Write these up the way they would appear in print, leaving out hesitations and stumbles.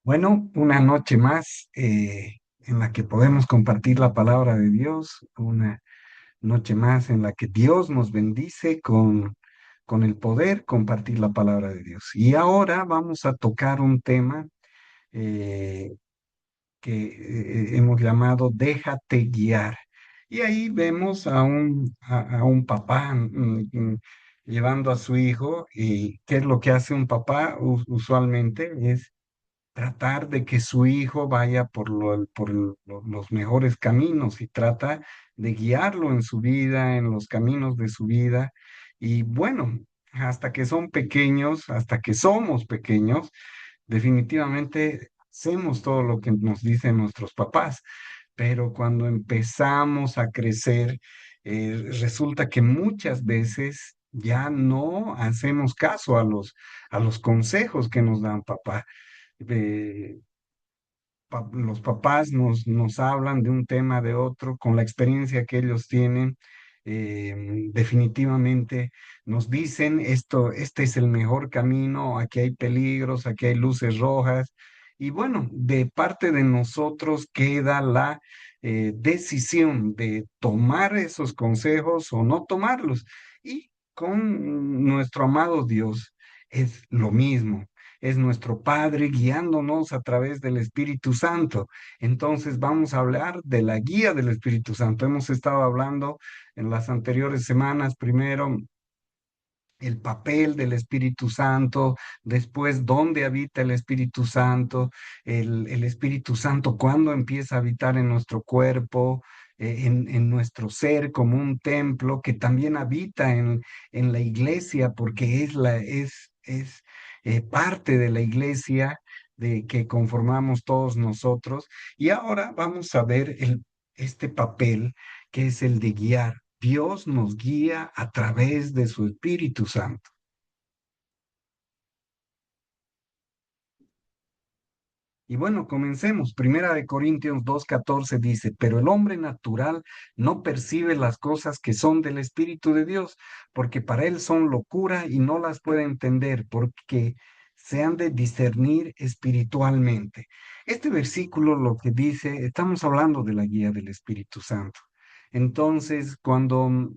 Bueno, una noche más en la que podemos compartir la palabra de Dios, una noche más en la que Dios nos bendice con el poder compartir la palabra de Dios. Y ahora vamos a tocar un tema eh, que hemos llamado Déjate guiar. Y ahí vemos a un papá llevando a su hijo. ¿Y qué es lo que hace un papá usualmente? Es tratar de que su hijo vaya por los mejores caminos y trata de guiarlo en su vida, en los caminos de su vida. Y bueno, hasta que son pequeños, hasta que somos pequeños, definitivamente hacemos todo lo que nos dicen nuestros papás, pero cuando empezamos a crecer, resulta que muchas veces ya no hacemos caso a los consejos que nos dan papá. Eh, los papás nos hablan de un tema, de otro, con la experiencia que ellos tienen. Definitivamente nos dicen esto, este es el mejor camino, aquí hay peligros, aquí hay luces rojas. Y bueno, de parte de nosotros queda la decisión de tomar esos consejos o no tomarlos. Y con nuestro amado Dios es lo mismo, es nuestro Padre guiándonos a través del Espíritu Santo. Entonces vamos a hablar de la guía del Espíritu Santo. Hemos estado hablando en las anteriores semanas, primero el papel del Espíritu Santo, después dónde habita el Espíritu Santo, el Espíritu Santo cuándo empieza a habitar en nuestro cuerpo, en nuestro ser como un templo que también habita en la iglesia porque es parte de la iglesia de que conformamos todos nosotros. Y ahora vamos a ver este papel que es el de guiar. Dios nos guía a través de su Espíritu Santo. Y bueno, comencemos. Primera de Corintios 2:14 dice, pero el hombre natural no percibe las cosas que son del Espíritu de Dios, porque para él son locura y no las puede entender, porque se han de discernir espiritualmente. Este versículo lo que dice, estamos hablando de la guía del Espíritu Santo. Entonces, cuando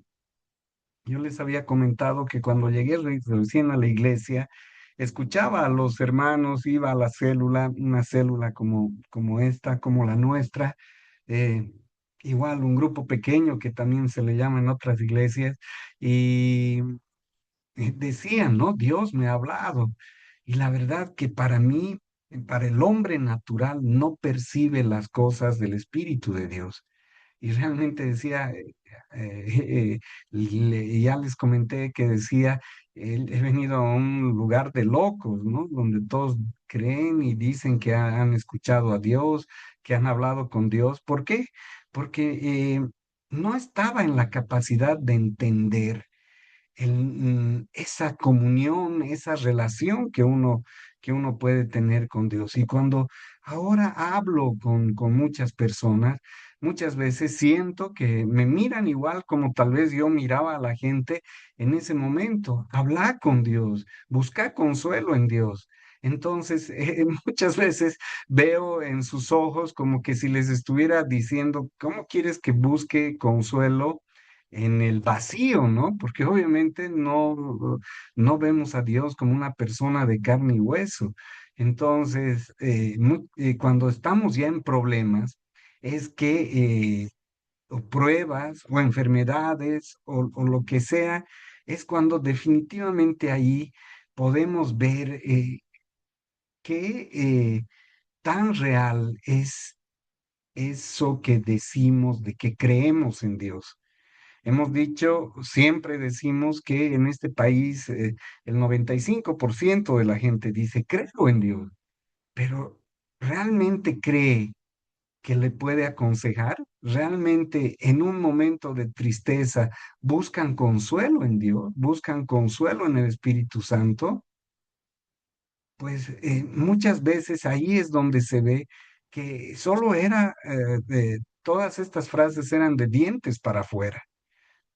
yo les había comentado que cuando llegué recién a la iglesia, escuchaba a los hermanos, iba a la célula, una célula como esta, como la nuestra, eh, igual un grupo pequeño que también se le llama en otras iglesias, y decían, ¿no? Dios me ha hablado. Y la verdad que para mí, para el hombre natural, no percibe las cosas del Espíritu de Dios. Y realmente decía, ya les comenté que decía, he venido a un lugar de locos, ¿no? Donde todos creen y dicen que han escuchado a Dios, que han hablado con Dios. ¿Por qué? Porque no estaba en la capacidad de entender esa comunión, esa relación que uno puede tener con Dios. Y cuando ahora hablo con muchas personas, muchas veces siento que me miran igual como tal vez yo miraba a la gente en ese momento. Habla con Dios, busca consuelo en Dios. Entonces, muchas veces veo en sus ojos como que si les estuviera diciendo, ¿cómo quieres que busque consuelo en el vacío? ¿No? Porque obviamente no vemos a Dios como una persona de carne y hueso. Entonces, cuando estamos ya en problemas, es que o pruebas o enfermedades o lo que sea, es cuando definitivamente ahí podemos ver qué tan real es eso que decimos de que creemos en Dios. Hemos dicho, siempre decimos que en este país el 95% de la gente dice, creo en Dios, pero ¿realmente cree que le puede aconsejar? ¿Realmente en un momento de tristeza buscan consuelo en Dios? ¿Buscan consuelo en el Espíritu Santo? Pues muchas veces ahí es donde se ve que solo todas estas frases eran de dientes para afuera.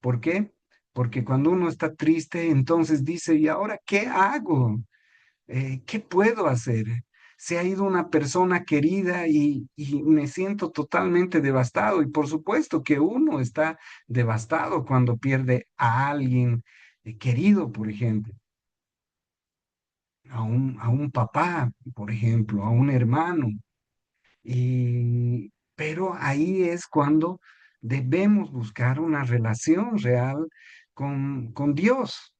¿Por qué? Porque cuando uno está triste, entonces dice, ¿y ahora qué hago? ¿Qué puedo hacer? se ha ido una persona querida y me siento totalmente devastado. Y por supuesto que uno está devastado cuando pierde a alguien querido, por ejemplo, a un papá, por ejemplo, a un hermano. Pero ahí es cuando debemos buscar una relación real con Dios.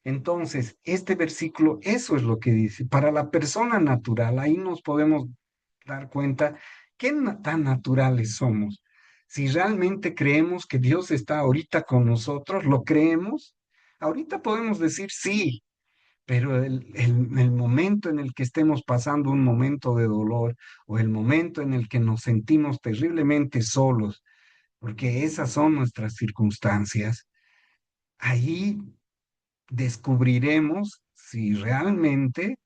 Entonces, este versículo, eso es lo que dice. Para la persona natural, ahí nos podemos dar cuenta qué tan naturales somos. Si realmente creemos que Dios está ahorita con nosotros, ¿lo creemos? Ahorita podemos decir sí, pero el momento en el que estemos pasando un momento de dolor o el momento en el que nos sentimos terriblemente solos, porque esas son nuestras circunstancias, ahí descubriremos si realmente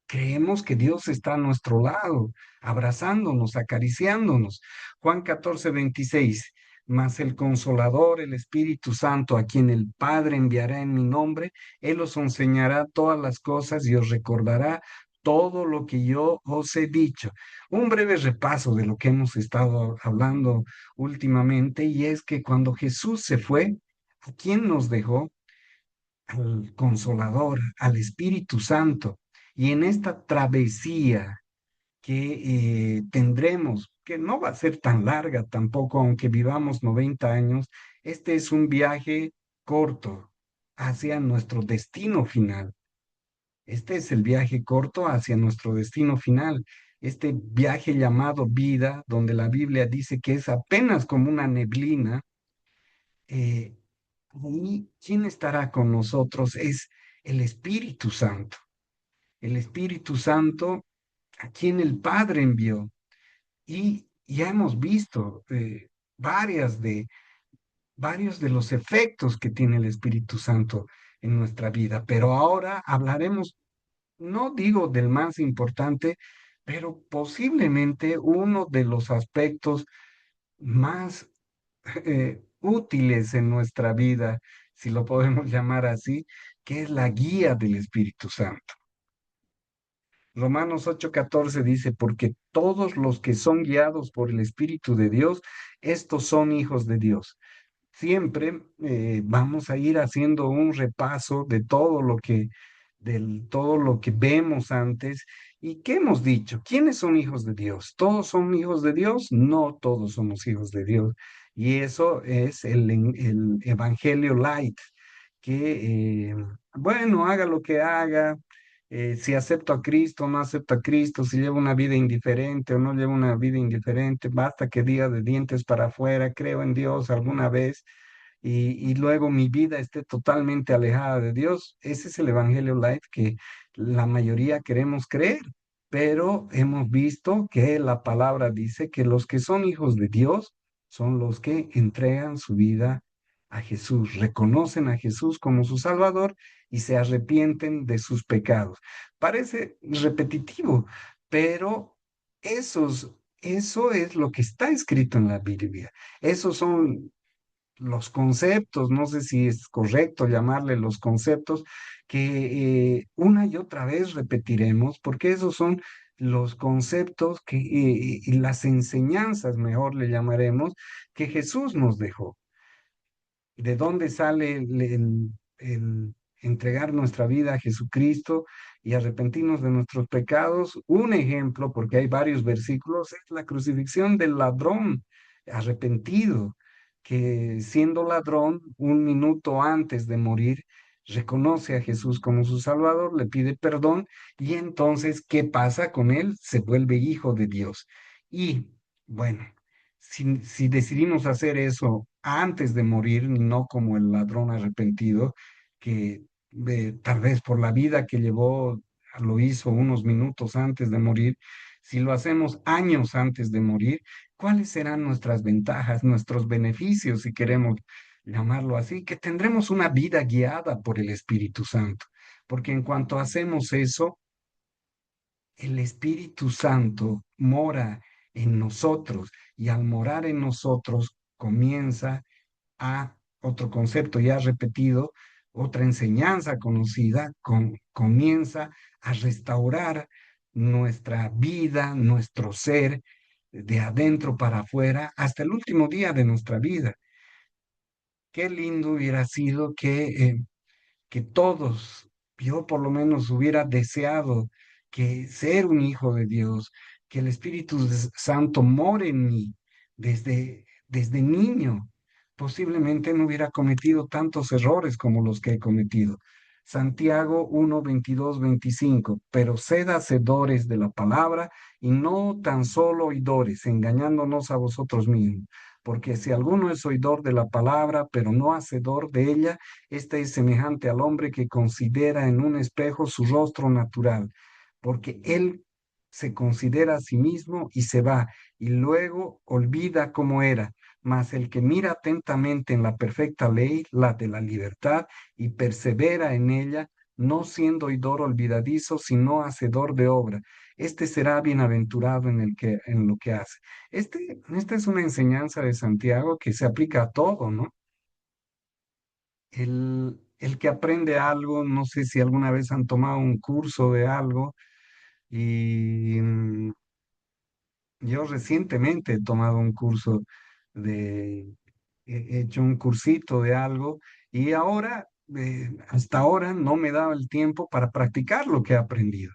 creemos que Dios está a nuestro lado, abrazándonos, acariciándonos. Juan 14:26. Mas el Consolador, el Espíritu Santo, a quien el Padre enviará en mi nombre, Él os enseñará todas las cosas y os recordará todo lo que yo os he dicho. Un breve repaso de lo que hemos estado hablando últimamente, y es que cuando Jesús se fue, ¿a quién nos dejó? Al Consolador, al Espíritu Santo. Y en esta travesía que tendremos, que no va a ser tan larga tampoco, aunque vivamos 90 años, este es un viaje corto hacia nuestro destino final. Este es el viaje corto hacia nuestro destino final. Este viaje llamado vida, donde la Biblia dice que es apenas como una neblina, eh, ahí, ¿quién estará con nosotros? Es el Espíritu Santo. El Espíritu Santo a quien el Padre envió. Y ya hemos visto varias de, varios de los efectos que tiene el Espíritu Santo en nuestra vida. Pero ahora hablaremos, no digo del más importante, pero posiblemente uno de los aspectos más útiles en nuestra vida, si lo podemos llamar así, que es la guía del Espíritu Santo. Romanos 8:14 dice, porque todos los que son guiados por el Espíritu de Dios, estos son hijos de Dios. Siempre vamos a ir haciendo un repaso de todo lo que vemos antes y qué hemos dicho. ¿Quiénes son hijos de Dios? ¿Todos son hijos de Dios? No todos somos hijos de Dios. Y eso es el Evangelio Light, que, bueno, haga lo que haga, si acepto a Cristo o no acepto a Cristo, si llevo una vida indiferente o no llevo una vida indiferente, basta que diga de dientes para afuera, creo en Dios alguna vez y luego mi vida esté totalmente alejada de Dios. Ese es el Evangelio Light que la mayoría queremos creer, pero hemos visto que la palabra dice que los que son hijos de Dios son los que entregan su vida a Jesús, reconocen a Jesús como su Salvador y se arrepienten de sus pecados. Parece repetitivo, pero eso es lo que está escrito en la Biblia. Esos son los conceptos, no sé si es correcto llamarle los conceptos, que una y otra vez repetiremos, porque esos son los conceptos y las enseñanzas, mejor le llamaremos, que Jesús nos dejó. ¿De dónde sale el entregar nuestra vida a Jesucristo y arrepentirnos de nuestros pecados? Un ejemplo, porque hay varios versículos, es la crucifixión del ladrón arrepentido, que siendo ladrón, un minuto antes de morir, reconoce a Jesús como su Salvador, le pide perdón y entonces, ¿qué pasa con él? Se vuelve hijo de Dios. Y bueno, si decidimos hacer eso antes de morir, no como el ladrón arrepentido, que tal vez por la vida que llevó lo hizo unos minutos antes de morir, si lo hacemos años antes de morir, ¿cuáles serán nuestras ventajas, nuestros beneficios, si queremos llamarlo así? Que tendremos una vida guiada por el Espíritu Santo, porque en cuanto hacemos eso, el Espíritu Santo mora en nosotros y al morar en nosotros comienza a, otro concepto ya repetido, otra enseñanza conocida comienza a restaurar nuestra vida, nuestro ser, de adentro para afuera, hasta el último día de nuestra vida. Qué lindo hubiera sido que todos, yo por lo menos hubiera deseado que ser un hijo de Dios, que el Santo more en mí desde niño. Posiblemente no hubiera cometido tantos errores como los que he cometido. Santiago 1, 22, 25. Pero sed hacedores de la palabra y no tan solo oidores, engañándonos a vosotros mismos. Porque si alguno es oidor de la palabra, pero no hacedor de ella, este es semejante al hombre que considera en un espejo su rostro natural, porque él se considera a sí mismo y se va, y luego olvida cómo era. Mas el que mira atentamente en la perfecta ley, la de la libertad, y persevera en ella, no siendo oidor olvidadizo, sino hacedor de obra, este será bienaventurado en lo que hace. Esta es una enseñanza de Santiago que se aplica a todo, ¿no? El que aprende algo, no sé si alguna vez han tomado un curso de algo y yo recientemente he tomado un curso he hecho un cursito de algo y ahora, hasta ahora no me daba el tiempo para practicar lo que he aprendido.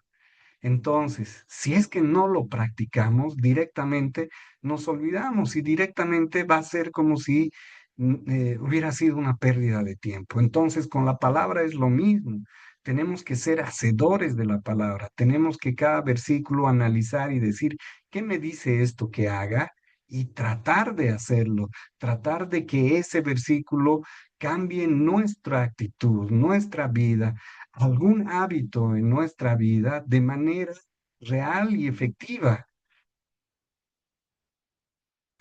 Entonces, si es que no lo practicamos directamente, nos olvidamos y directamente va a ser como si hubiera sido una pérdida de tiempo. Entonces, con la palabra es lo mismo. Tenemos que ser hacedores de la palabra. Tenemos que cada versículo analizar y decir, ¿qué me dice esto que haga? Y tratar de hacerlo, tratar de que ese versículo cambie nuestra actitud, nuestra vida, algún hábito en nuestra vida de manera real y efectiva.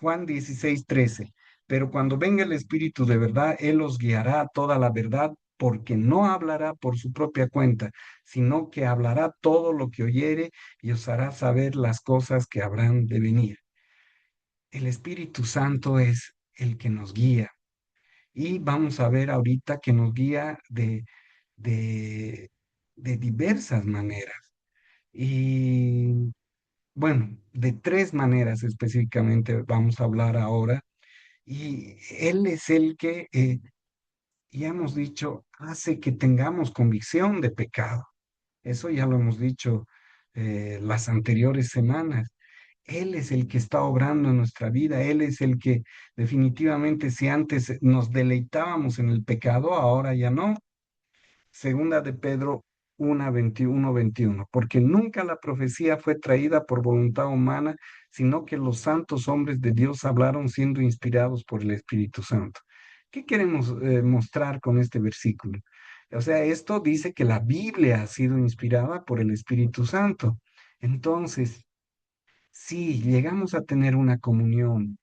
Juan 16, 13. Pero cuando venga el Espíritu de verdad, Él os guiará a toda la verdad, porque no hablará por su propia cuenta, sino que hablará todo lo que oyere y os hará saber las cosas que habrán de venir. El Espíritu Santo es el que nos guía. Y vamos a ver ahorita que nos guía de, de diversas maneras. Y bueno, de tres maneras específicamente vamos a hablar ahora. Y Él es el que, ya hemos dicho, hace que tengamos convicción de pecado. Eso ya lo hemos dicho las anteriores semanas. Él es el que está obrando en nuestra vida. Él es el que definitivamente si antes nos deleitábamos en el pecado, ahora ya no. Segunda de Pedro 1, 21, 21. Porque nunca la profecía fue traída por voluntad humana, sino que los santos hombres de Dios hablaron siendo inspirados por el Espíritu Santo. ¿Qué queremos mostrar con este versículo? O sea, esto dice que la Biblia ha sido inspirada por el Espíritu Santo. Entonces, si llegamos a tener una comunión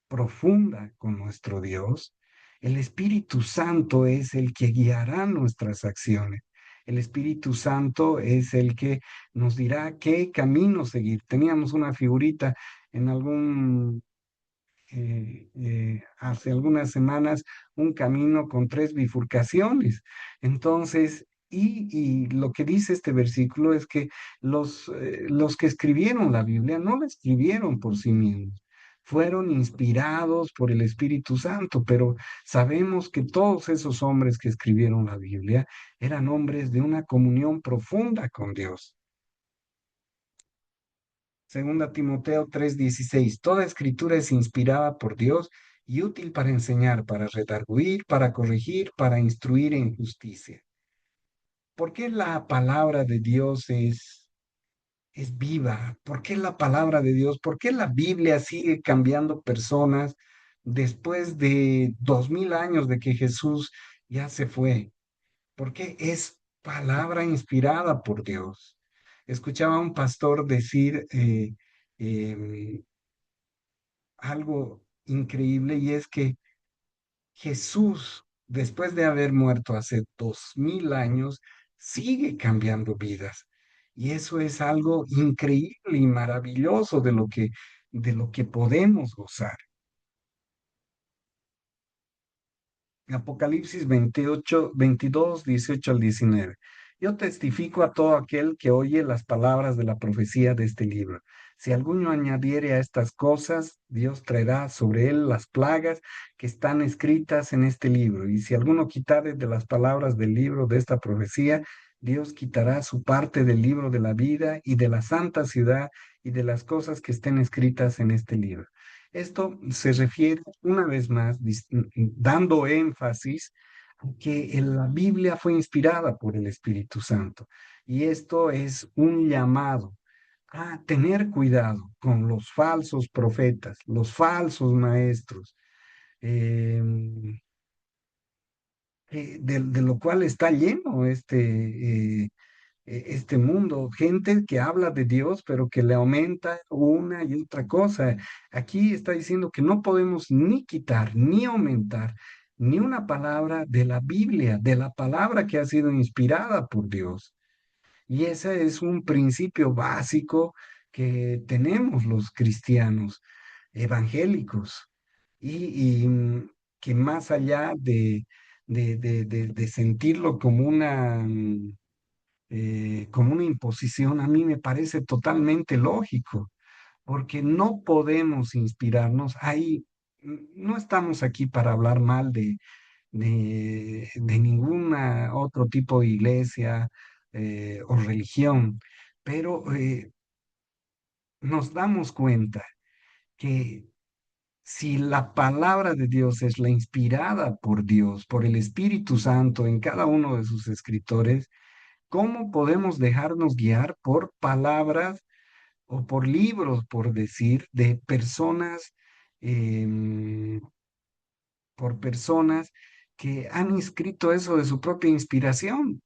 profunda con nuestro Dios, el Espíritu Santo es el que guiará nuestras acciones. El Espíritu Santo es el que nos dirá qué camino seguir. Teníamos una figurita en hace algunas semanas, un camino con tres bifurcaciones. Entonces, y lo que dice este versículo es que los que escribieron la Biblia no la escribieron por sí mismos. Fueron inspirados por el Espíritu Santo, pero sabemos que todos esos hombres que escribieron la Biblia eran hombres de una comunión profunda con Dios. Segunda Timoteo 3:16. Toda escritura es inspirada por Dios y útil para enseñar, para redarguir, para corregir, para instruir en justicia. ¿Por qué la palabra de Dios es viva? ¿Por qué la palabra de Dios? ¿Por qué la Biblia sigue cambiando personas después de 2000 años de que Jesús ya se fue? Porque es palabra inspirada por Dios. Escuchaba a un pastor decir em, algo increíble y es que Jesús, después de haber muerto hace 2000 años, sigue cambiando vidas. Y eso es algo increíble y maravilloso de lo que podemos gozar. Apocalipsis 28, 22, 18 al 19. Yo testifico a todo aquel que oye las palabras de la profecía de este libro. Si alguno añadiere a estas cosas, Dios traerá sobre él las plagas que están escritas en este libro. Y si alguno quitare de las palabras del libro de esta profecía, Dios quitará su parte del libro de la vida y de la santa ciudad y de las cosas que estén escritas en este libro. Esto se refiere una vez más, dando énfasis a que la Biblia fue inspirada por el Espíritu Santo. Y esto es un llamado a tener cuidado con los falsos profetas, los falsos maestros, eh, de lo cual está lleno este mundo, gente que habla de Dios, pero que le aumenta una y otra cosa. Aquí está diciendo que no podemos ni quitar, ni aumentar, ni una palabra de la Biblia, de la palabra que ha sido inspirada por Dios. Y ese es un principio básico que tenemos los cristianos evangélicos y que más allá de sentirlo como una imposición, a mí me parece totalmente lógico, porque no podemos inspirarnos. Ahí no estamos aquí para hablar mal de ninguna otro tipo de iglesia o religión, pero nos damos cuenta que si la palabra de Dios es la inspirada por Dios, por el Espíritu Santo en cada uno de sus escritores, ¿cómo podemos dejarnos guiar por palabras o por libros, por decir, de personas, em, por personas que han escrito eso de su propia inspiración?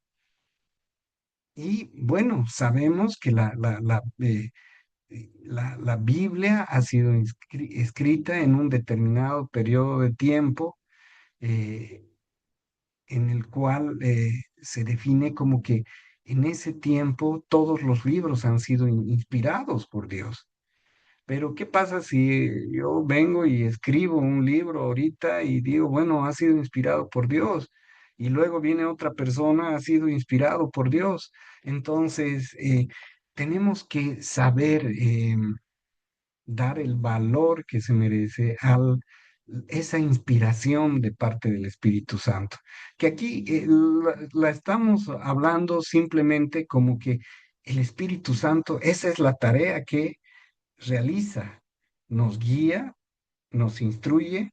Y bueno, sabemos que la Biblia ha sido escrita en un determinado periodo de tiempo eh, en el cual se define como que en ese tiempo todos los libros han sido inspirados por Dios. Pero ¿qué pasa si yo vengo y escribo un libro ahorita y digo, bueno, ha sido inspirado por Dios? Y luego viene otra persona, ha sido inspirado por Dios. Entonces, tenemos que saber dar el valor que se merece a esa inspiración de parte del Espíritu Santo. Que aquí la estamos hablando simplemente como que el Espíritu Santo, esa es la tarea que realiza, nos guía, nos instruye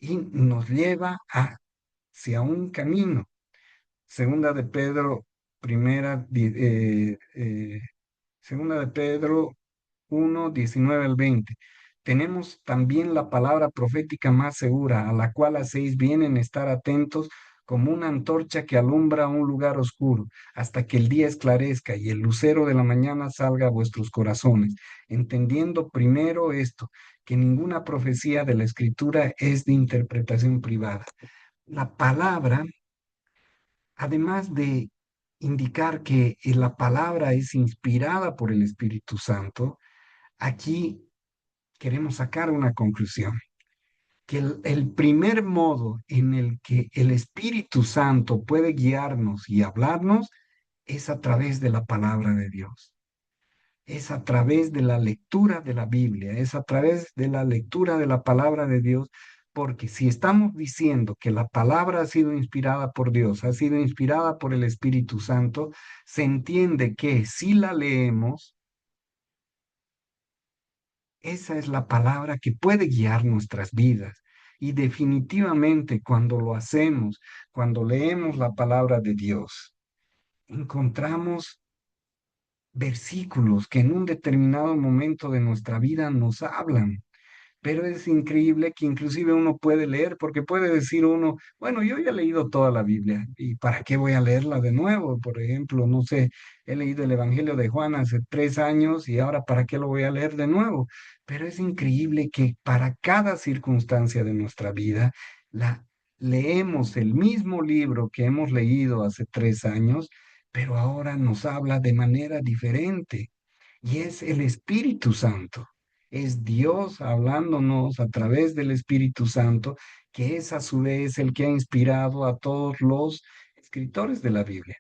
y nos lleva hacia un camino. Segunda de Pedro, segunda de Pedro 1, 19 al 20. Tenemos también la palabra profética más segura, a la cual hacéis bien en estar atentos como una antorcha que alumbra un lugar oscuro, hasta que el día esclarezca y el lucero de la mañana salga a vuestros corazones, entendiendo primero esto, que ninguna profecía de la Escritura es de interpretación privada. La palabra, además de indicar que la palabra es inspirada por el Espíritu Santo, aquí queremos sacar una conclusión, que el primer modo en el que el Espíritu Santo puede guiarnos y hablarnos es a través de la palabra de Dios, es a través de la lectura de la Biblia, es a través de la lectura de la palabra de Dios, porque si estamos diciendo que la palabra ha sido inspirada por Dios, ha sido inspirada por el Espíritu Santo, se entiende que si la leemos, esa es la palabra que puede guiar nuestras vidas. Y definitivamente cuando lo hacemos, cuando leemos la palabra de Dios, encontramos versículos que en un determinado momento de nuestra vida nos hablan. Pero es increíble que inclusive uno puede leer, porque puede decir uno, bueno, yo ya he leído toda la Biblia, ¿y para qué voy a leerla de nuevo? Por ejemplo, no sé, he leído el Evangelio de Juan hace 3 años y ahora ¿para qué lo voy a leer de nuevo? Pero es increíble que para cada circunstancia de nuestra vida, la leemos el mismo libro que hemos leído hace 3 años, pero ahora nos habla de manera diferente. Y es el Espíritu Santo. Es Dios hablándonos a través del Espíritu Santo que es a su vez el que ha inspirado a todos los escritores de la Biblia.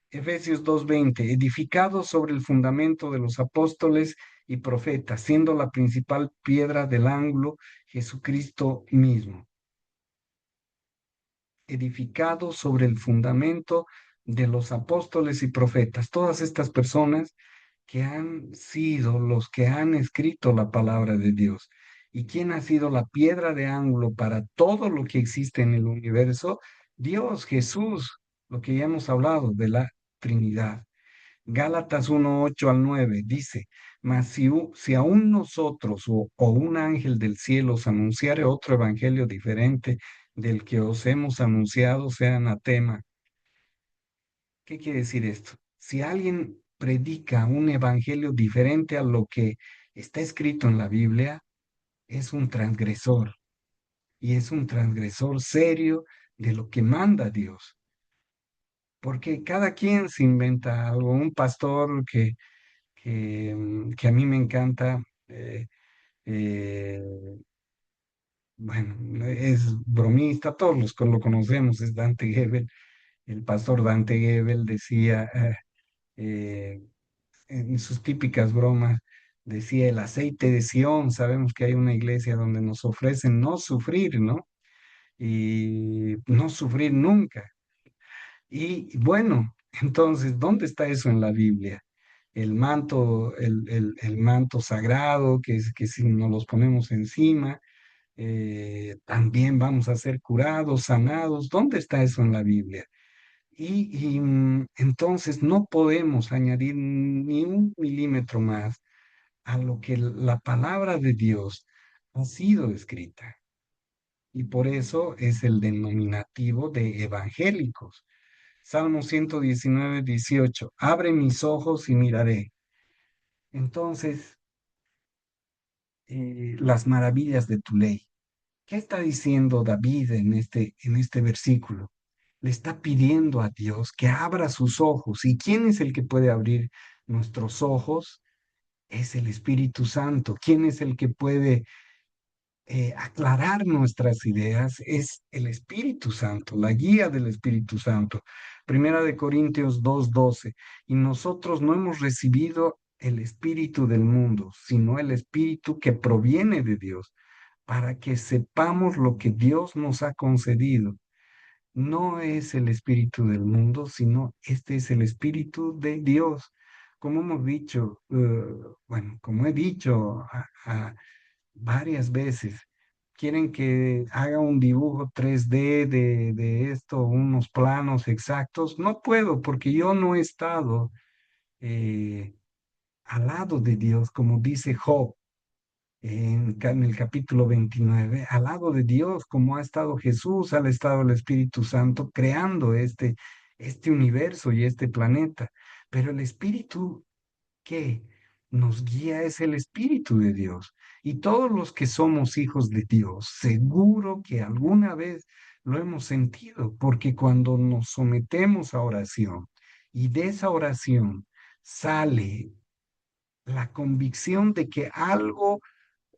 Efesios 2:20, edificado sobre el fundamento de los apóstoles y profetas, siendo la principal piedra del ángulo Jesucristo mismo, edificado sobre el fundamento de los apóstoles y profetas. Todas estas personas que han sido los que han escrito la palabra de Dios. ¿Y quién ha sido la piedra de ángulo para todo lo que existe en el universo? Dios, Jesús, lo que ya hemos hablado de la Trinidad. Gálatas 1:8 al 9 dice, mas si aún nosotros o un ángel del cielo os anunciare otro evangelio diferente del que os hemos anunciado, sea anatema. ¿Qué quiere decir esto? Si alguien predica un evangelio diferente a lo que está escrito en la Biblia, es un transgresor y es un transgresor serio de lo que manda Dios. Porque cada quien se inventa algo. Un pastor que a mí me encanta, eh, bueno, es bromista, todos lo conocemos, es Dante Gebel. El pastor Dante Gebel decía, eh, en sus típicas bromas, decía el aceite de Sión. Sabemos que hay una iglesia donde nos ofrecen no sufrir, ¿no? Y no sufrir nunca. Y bueno, entonces, ¿dónde está eso en la Biblia? El manto, el manto sagrado, que si nos los ponemos encima, también vamos a ser curados, sanados. ¿Dónde está eso en la Biblia? Entonces no podemos añadir ni un milímetro más a lo que la palabra de Dios ha sido escrita. Y por eso es el denominativo de evangélicos. Salmo 119:18, abre mis ojos y miraré. Entonces, las maravillas de tu ley. ¿Qué está diciendo David en este versículo? Le está pidiendo a Dios que abra sus ojos. ¿Y quién es el que puede abrir nuestros ojos? Es el Espíritu Santo. ¿Quién es el que puede aclarar nuestras ideas? Es el Espíritu Santo, la guía del Espíritu Santo. Primera de Corintios 2:12. Y nosotros no hemos recibido el Espíritu del mundo, sino el Espíritu que proviene de Dios, para que sepamos lo que Dios nos ha concedido. No es el espíritu del mundo, sino este es el espíritu de Dios. Como hemos dicho, bueno, como he dicho varias veces, quieren que haga un dibujo 3D de esto, unos planos exactos. No puedo porque yo no he estado eh, al lado de Dios, como dice Job en el capítulo 29, al lado de Dios, como ha estado Jesús, ha estado el Espíritu Santo creando este universo y este planeta. Pero el Espíritu que nos guía es el Espíritu de Dios. Y todos los que somos hijos de Dios, seguro que alguna vez lo hemos sentido, porque cuando nos sometemos a oración y de esa oración sale la convicción de que algo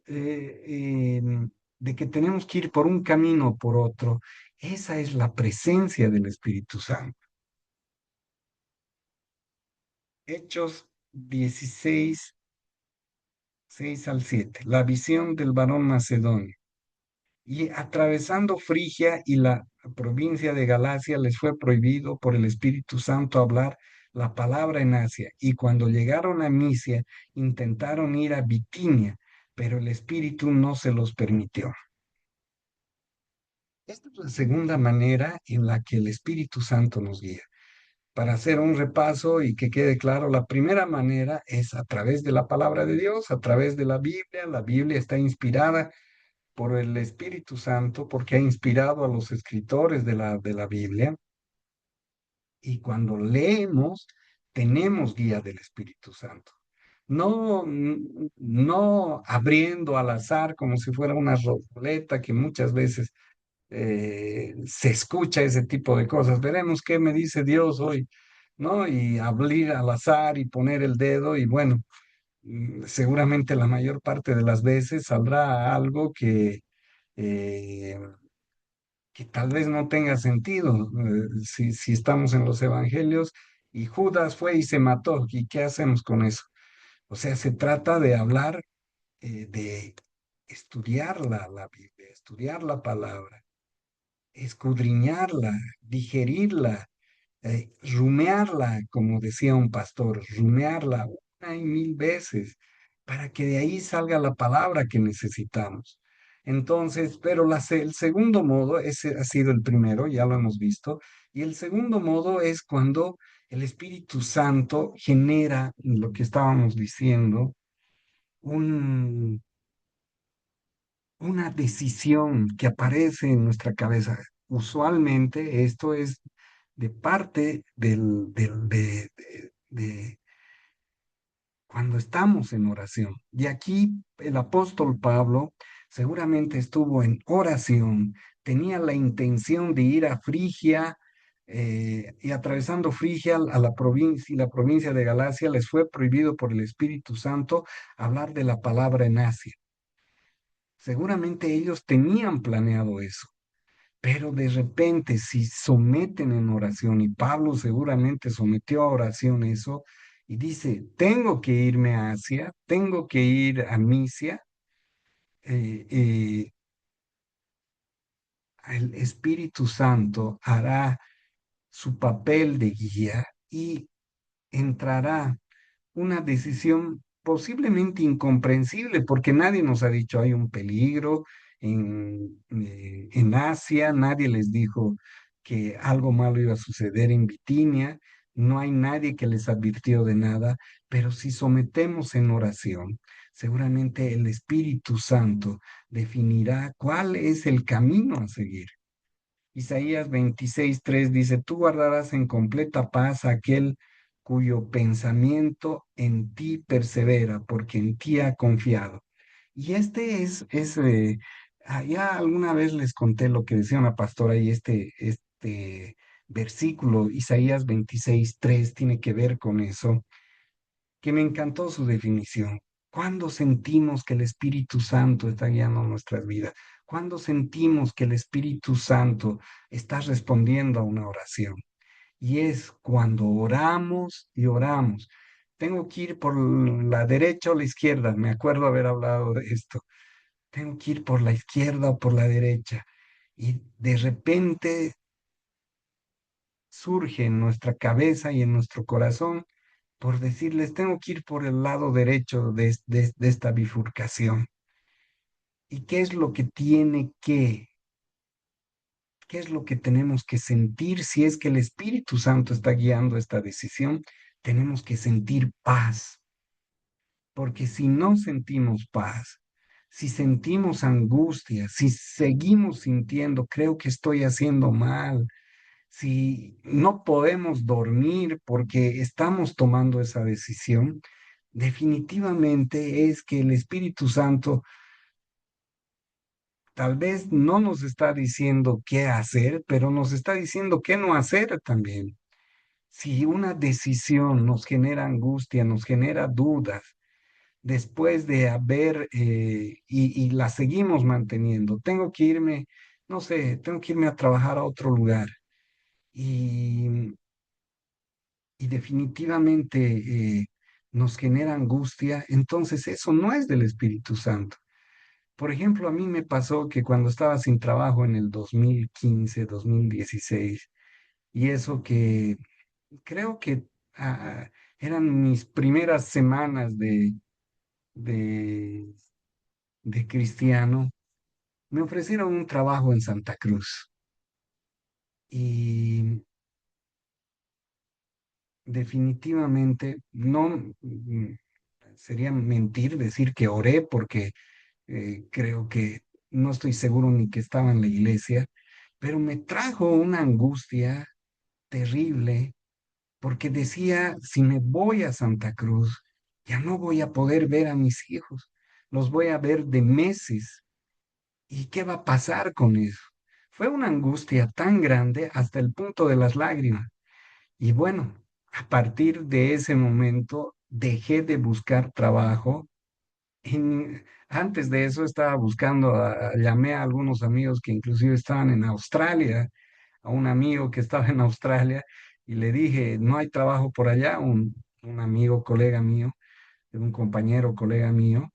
de que tenemos que ir por un camino o por otro, esa es la presencia del Espíritu Santo. Hechos 16, 6 al 7, la visión del varón macedonio. Y atravesando Frigia y la provincia de Galacia, les fue prohibido por el Espíritu Santo hablar la palabra en Asia. Y cuando llegaron a Misia, intentaron ir a Bitinia, pero el Espíritu no se los permitió. Esta es la segunda manera en la que el Espíritu Santo nos guía. Para hacer un repaso y que quede claro, la primera manera es a través de la palabra de Dios, a través de la Biblia. La Biblia está inspirada por el Espíritu Santo porque ha inspirado a los escritores de la Biblia. Y cuando leemos, tenemos guía del Espíritu Santo. No, no abriendo al azar como si fuera una roleta que muchas veces se escucha ese tipo de cosas. Veremos qué me dice Dios hoy, ¿no? Y abrir al azar y poner el dedo y bueno, seguramente la mayor parte de las veces saldrá algo que eh, que tal vez no tenga sentido si estamos en los evangelios y Judas fue y se mató. ¿Y qué hacemos con eso? O sea, se trata de hablar, de estudiar la Biblia, estudiar la palabra, escudriñarla, digerirla, rumearla, como decía un pastor, rumearla una y mil veces, para que de ahí salga la palabra que necesitamos. Entonces, pero el segundo modo, ese ha sido el primero, ya lo hemos visto, y el segundo modo es cuando el Espíritu Santo genera lo que estábamos diciendo, un, una decisión que aparece en nuestra cabeza. Usualmente esto es de parte de cuando estamos en oración. Y aquí el apóstol Pablo seguramente estuvo en oración, tenía la intención de ir a Frigia. Y atravesando Frigia a la provincia y la provincia de Galacia les fue prohibido por el Espíritu Santo hablar de la palabra en Asia. Seguramente ellos tenían planeado eso. Pero de repente, si someten en oración, y Pablo seguramente sometió a oración eso, y dice, tengo que irme a Asia, tengo que ir a Misia, eh, eh, el Espíritu Santo hará su papel de guía y entrará una decisión posiblemente incomprensible, porque nadie nos ha dicho hay un peligro en Asia, nadie les dijo que algo malo iba a suceder en Bitinia, no hay nadie que les advirtió de nada, pero si sometemos en oración, seguramente el Espíritu Santo definirá cuál es el camino a seguir. Isaías 26:3 dice, tú guardarás en completa paz a aquel cuyo pensamiento en ti persevera, porque en ti ha confiado. Y este ya alguna vez les conté lo que decía una pastora y este versículo, Isaías 26:3 tiene que ver con eso, que me encantó su definición. ¿Cuándo sentimos que el Espíritu Santo está guiando nuestras vidas? ¿Cuándo sentimos que el Espíritu Santo está respondiendo a una oración? Y es cuando oramos y oramos. Tengo que ir por la derecha o la izquierda. Me acuerdo haber hablado de esto. Tengo que ir por la izquierda o por la derecha. Y de repente surge en nuestra cabeza y en nuestro corazón por decirles, tengo que ir por el lado derecho de esta bifurcación. ¿Y qué es lo que qué es lo que tenemos que sentir si es que el Espíritu Santo está guiando esta decisión? Tenemos que sentir paz, porque si no sentimos paz, si sentimos angustia, si seguimos sintiendo, creo que estoy haciendo mal, si no podemos dormir porque estamos tomando esa decisión, definitivamente es que el Espíritu Santo tal vez no nos está diciendo qué hacer, pero nos está diciendo qué no hacer también. Si una decisión nos genera angustia, nos genera dudas, después de haber, y la seguimos manteniendo, tengo que irme, no sé, tengo que irme a trabajar a otro lugar. Y y definitivamente nos genera angustia, entonces eso no es del Espíritu Santo. Por ejemplo, a mí me pasó que cuando estaba sin trabajo en el 2015, 2016, y eso que creo que eran mis primeras semanas de, de cristiano, me ofrecieron un trabajo en Santa Cruz. Y definitivamente no sería mentir decir que oré porque creo que no estoy seguro ni que estaba en la iglesia, pero me trajo una angustia terrible porque decía, si me voy a Santa Cruz, ya no voy a poder ver a mis hijos, los voy a ver de meses. ¿Y qué va a pasar con eso? Fue una angustia tan grande hasta el punto de las lágrimas. Y bueno, a partir de ese momento dejé de buscar trabajo Antes de eso estaba buscando, llamé a algunos amigos que inclusive estaban en Australia, a un amigo que estaba en Australia, y le dije, no hay trabajo por allá, un amigo, colega mío, un compañero, colega mío,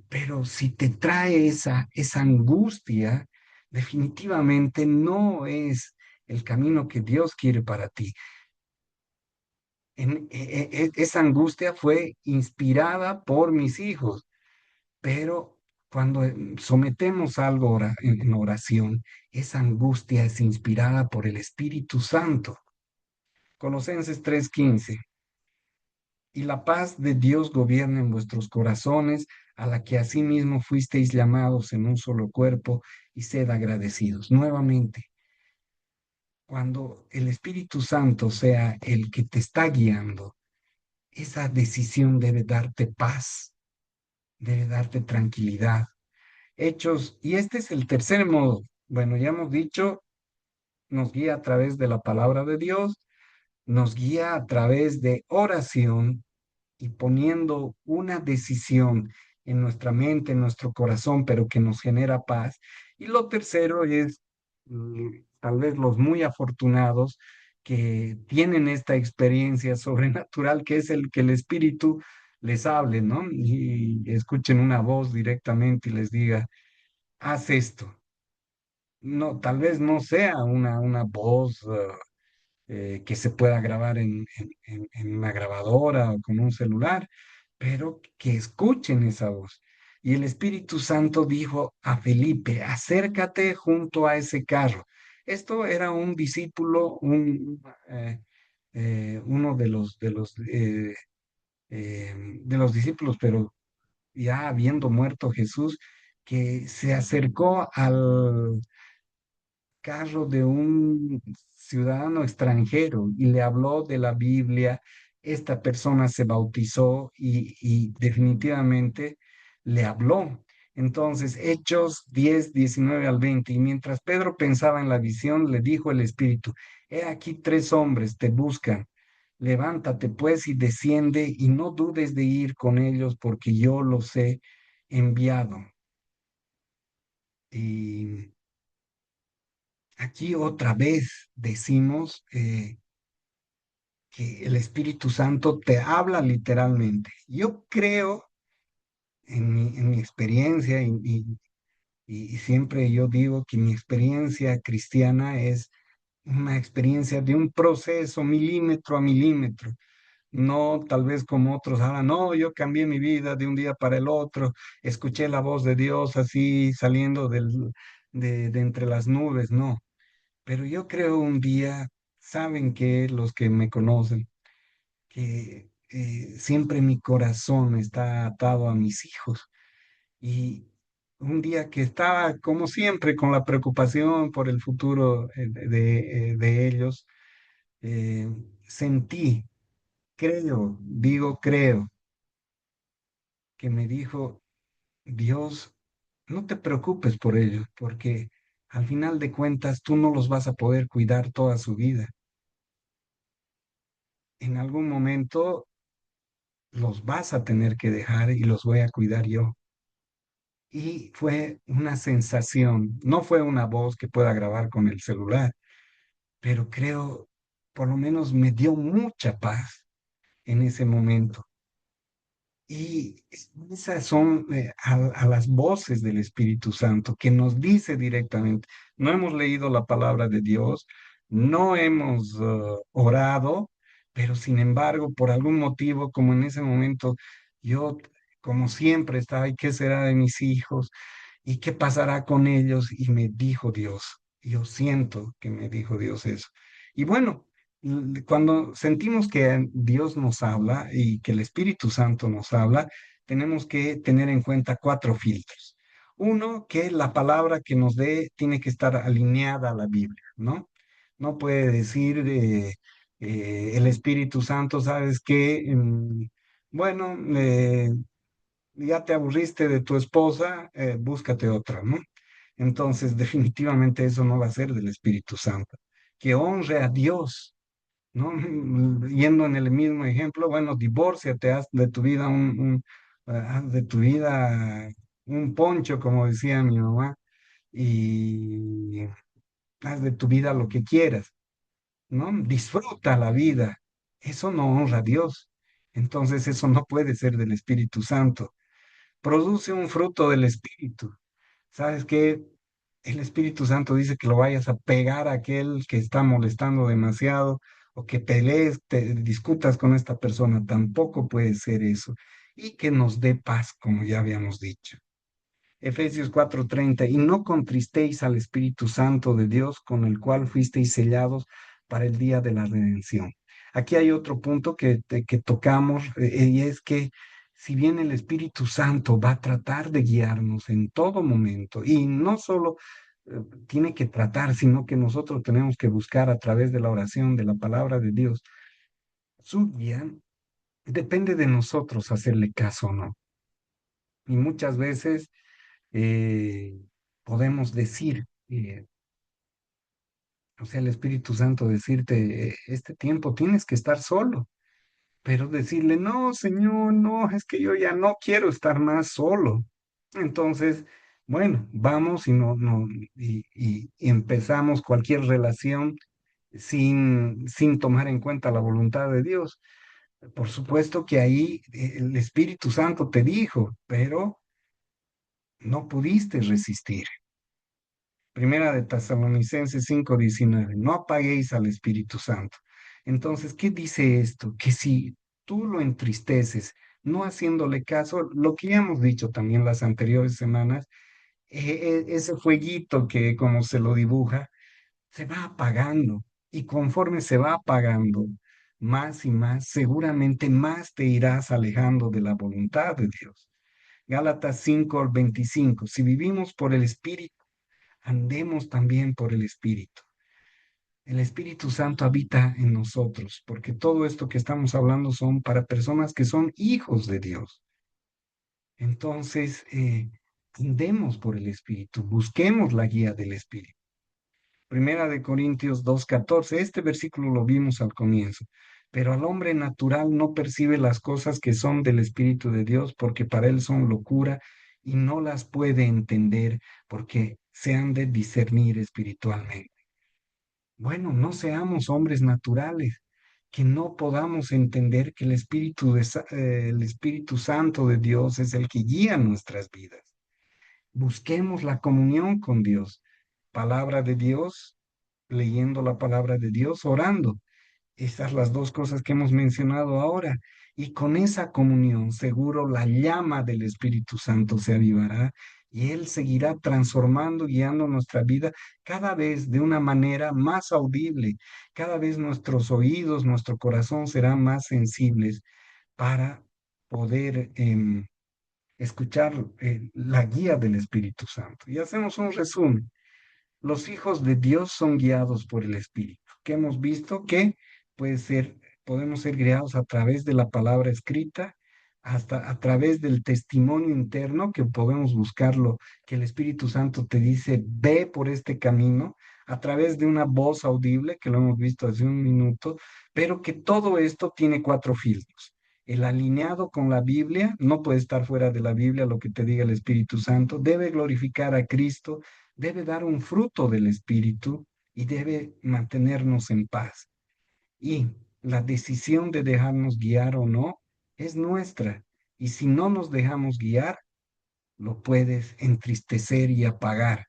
pero si te trae esa angustia, definitivamente no es el camino que Dios quiere para ti. Esa angustia fue inspirada por mis hijos, pero cuando sometemos algo en oración, esa angustia es inspirada por el Espíritu Santo. Colosenses 3:15. Y la paz de Dios gobierna en vuestros corazones, a la que asimismo fuisteis llamados en un solo cuerpo, y sed agradecidos. Nuevamente, cuando el Espíritu Santo sea el que te está guiando, esa decisión debe darte paz, debe darte tranquilidad. Hechos, y este es el tercer modo. Bueno, ya hemos dicho, nos guía a través de la palabra de Dios, nos guía a través de oración y poniendo una decisión en nuestra mente, en nuestro corazón, pero que nos genera paz. Y lo tercero es tal vez los muy afortunados que tienen esta experiencia sobrenatural, que es el que el Espíritu les hable, ¿no? Y escuchen una voz directamente y les diga, haz esto. No, tal vez no sea una voz que se pueda grabar en una grabadora o con un celular, pero que escuchen esa voz. Y el Espíritu Santo dijo a Felipe, acércate junto a ese carro. Esto era un discípulo, uno de los discípulos, pero ya habiendo muerto Jesús, que se acercó al carro de un ciudadano extranjero y le habló de la Biblia. Esta persona se bautizó y definitivamente le habló. Entonces, Hechos 10:19 al 20. Y mientras Pedro pensaba en la visión, le dijo el Espíritu, he aquí tres hombres te buscan. Levántate pues y desciende y no dudes de ir con ellos porque yo los he enviado. Y aquí otra vez decimos que el Espíritu Santo te habla literalmente. Yo creo en mi experiencia y siempre yo digo que mi experiencia cristiana es una experiencia de un proceso milímetro a milímetro. No tal vez como otros hablan, no, yo cambié mi vida de un día para el otro, escuché la voz de Dios así saliendo de entre las nubes, no. Pero yo creo un día, saben que los que me conocen, que siempre mi corazón está atado a mis hijos. Y un día que estaba, como siempre, con la preocupación por el futuro de ellos, eh, sentí, creo, digo creo, que me dijo, Dios, no te preocupes por ellos, porque al final de cuentas tú no los vas a poder cuidar toda su vida. En algún momento los vas a tener que dejar y los voy a cuidar yo. Y fue una sensación, no fue una voz que pueda grabar con el celular, pero creo, por lo menos me dio mucha paz en ese momento. Y esas son a las voces del Espíritu Santo que nos dice directamente, no hemos leído la palabra de Dios, no hemos orado, pero sin embargo, por algún motivo, como en ese momento, yo, como siempre, estaba, ¿y qué será de mis hijos? ¿Y qué pasará con ellos? Y me dijo Dios, yo siento que me dijo Dios eso. Y bueno, cuando sentimos que Dios nos habla y que el Espíritu Santo nos habla, tenemos que tener en cuenta cuatro filtros. Uno, que la palabra que nos dé tiene que estar alineada a la Biblia, ¿no? No puede decir el Espíritu Santo, ¿sabes qué? Bueno, ya te aburriste de tu esposa, búscate otra, ¿no? Entonces, definitivamente eso no va a ser del Espíritu Santo. Que honre a Dios, ¿no? Yendo en el mismo ejemplo, bueno, divórciate, haz de tu vida Haz de tu vida un poncho, como decía mi mamá, y haz de tu vida lo que quieras, ¿no? Disfruta la vida. Eso no honra a Dios. Entonces eso no puede ser del Espíritu Santo. Produce un fruto del Espíritu. ¿Sabes qué? El Espíritu Santo dice que lo vayas a pegar a aquel que está molestando demasiado o que pelees, te discutas con esta persona. Tampoco puede ser eso. Y que nos dé paz, como ya habíamos dicho. Efesios 4:30, y no contristéis al Espíritu Santo de Dios, con el cual fuisteis sellados para el día de la redención. Aquí hay otro punto que tocamos, y es que si bien el Espíritu Santo va a tratar de guiarnos en todo momento, y no solo tiene que tratar, sino que nosotros tenemos que buscar a través de la oración, de la palabra de Dios, su guía, depende de nosotros hacerle caso o no. Y muchas veces eh, podemos decir, o sea, el Espíritu Santo decirte, este tiempo tienes que estar solo, pero decirle, no, Señor, no, es que yo ya no quiero estar más solo. Entonces, bueno, vamos y, y empezamos cualquier relación sin tomar en cuenta la voluntad de Dios. Por supuesto que ahí el Espíritu Santo te dijo, pero no pudiste resistir. Primera de Tesalonicenses 5:19, no apaguéis al Espíritu Santo. Entonces, ¿qué dice esto? Que si tú lo entristeces, no haciéndole caso, lo que ya hemos dicho también las anteriores semanas, ese fueguito que como se lo dibuja, se va apagando y conforme se va apagando más y más, seguramente más te irás alejando de la voluntad de Dios. Gálatas 5:25, si vivimos por el Espíritu, andemos también por el Espíritu. El Espíritu Santo habita en nosotros, porque todo esto que estamos hablando son para personas que son hijos de Dios. Entonces, andemos por el Espíritu, busquemos la guía del Espíritu. Primera de Corintios 2:14, este versículo lo vimos al comienzo. Pero al hombre natural no percibe las cosas que son del Espíritu de Dios, porque para él son locura y no las puede entender, porque se han de discernir espiritualmente. Bueno, no seamos hombres naturales, que no podamos entender que el Espíritu Santo de Dios es el que guía nuestras vidas. Busquemos la comunión con Dios, palabra de Dios, leyendo la palabra de Dios, orando. Estas las dos cosas que hemos mencionado ahora. Y con esa comunión, seguro la llama del Espíritu Santo se avivará y Él seguirá transformando, guiando nuestra vida cada vez de una manera más audible. Cada vez nuestros oídos, nuestro corazón serán más sensibles para poder escuchar la guía del Espíritu Santo. Y hacemos un resumen. Los hijos de Dios son guiados por el Espíritu, que hemos visto que puede ser, podemos ser guiados a través de la palabra escrita, hasta a través del testimonio interno, que podemos buscarlo, que el Espíritu Santo te dice, ve por este camino, a través de una voz audible, que lo hemos visto hace un minuto, pero que todo esto tiene cuatro filtros. El alineado con la Biblia, no puede estar fuera de la Biblia lo que te diga el Espíritu Santo, debe glorificar a Cristo, debe dar un fruto del Espíritu y debe mantenernos en paz. Y la decisión de dejarnos guiar o no es nuestra. Y si no nos dejamos guiar, lo puedes entristecer y apagar.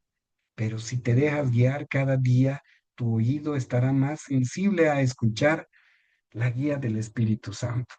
Pero si te dejas guiar cada día, tu oído estará más sensible a escuchar la guía del Espíritu Santo.